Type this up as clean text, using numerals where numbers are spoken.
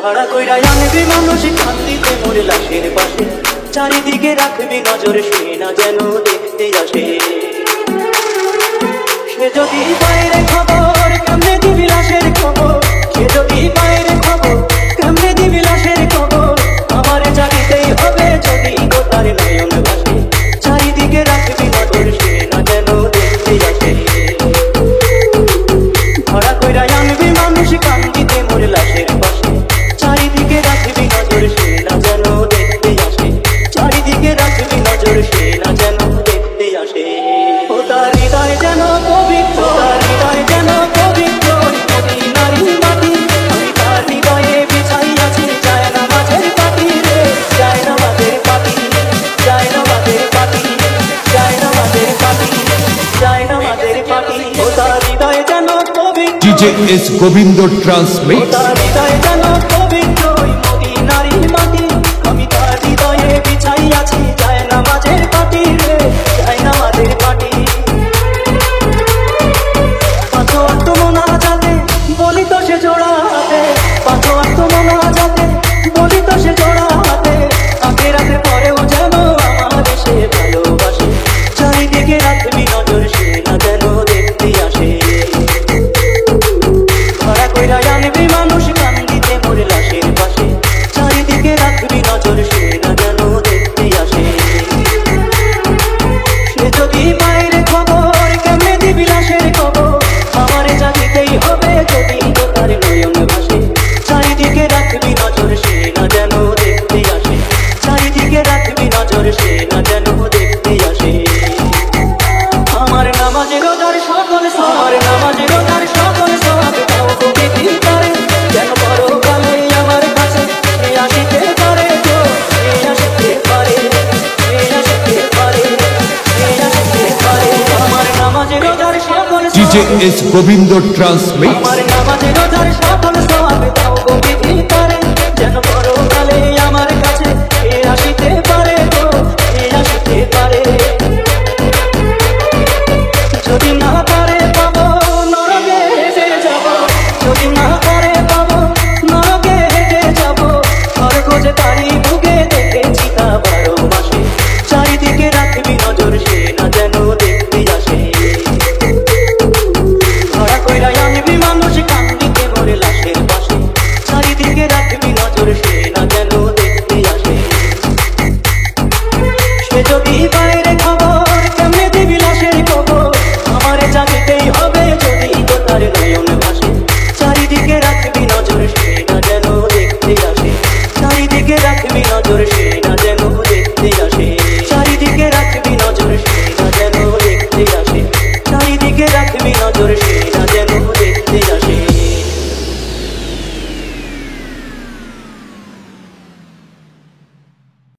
ভাড়া কইরা আনবি মানুষ কান্দিতে মোর লাশের পাশে, চারিদিকে রাখবি নজর সে না যেন দেখতে আসে। সে যদি বাইরে খবর কেমনে দিবি লাশের খবর, সে যদি বাইরে খবর কেমনে দিবি লাশের খবর। আমার জানিতেই হবে যদি তার নয়ন ভাসে, চারিদিকে রাখবি নজর সে না যেন দেখতে আসে। ভাড়া কইরা আনবি মানুষ কান্দিতে মোর লাশের পাশে, চারিদিকে রাখবি নজর সে না যেন দেখতে আসে, চারিদিকে রাখবি নজর সে না যেন দেখতে আসে। ও তার হৃদয় যেন পবিত্র, তার হৃদয় যেন পবিত্র মদিনার মাটি। আমি তার হৃদয়ে বিছাইয়াছি জায়নামাজের পাটি রে, জায়নামাজের পাটি, জায়নামাজের পাটি, জায়নামাজের পাটি, জায়নামাজের পাটি। ও তার হৃদয় যেন পবিত্র, DJ S Gobindo Transmix। ও তার হৃদয় যেন পবিত্র মদিনার মাটি। আমি তার হৃদয়ে বিছাইয়াছি জায়নামাজের পাটি রে, জায়নামাজের পাটি। পাঁচ ওয়াক্ত মোনাজাতে বলি তো সে জোড়া হাতে, পাঁচ ওয়াক্ত মোনাজাতে বলি তো সে জোড়া হাতে। আখিরাতে পরেও যেন আমার সে ভালোবাসে, চারিদিকে রাখবি নজর সে না যেন দেখতে আসে। ভাড়া কইরা আনবি মানুষ কান্দিতে মোর লাশের পাশে, চারিদিকে রাখবি নজর সে না যেন দেখতে আসে। সে যদি বাইরে খবর কেমনে দিবি লাশের খবর, আমার জানিতেই হবে যদি তার নয়ন ভাসে, চারিদিকে রাখবি নজর সে না যেন দেখতে আসে, চারিদিকে রাখবি নজর সে না যেন দেখতে আসে। আমার নামাজ রোজার সকল সব, আমার নামাজ রোজার সকল সব দাও তুমি দিদারে, যেন পরকালে আমার কাছে সে আসিতে পারে গো, সে আসিতে পারে, সে আসিতে পারে, সে আসিতে পারে। আমার নামাজ রোজার সকল সব, DJ S Gobindo Transmix। আমার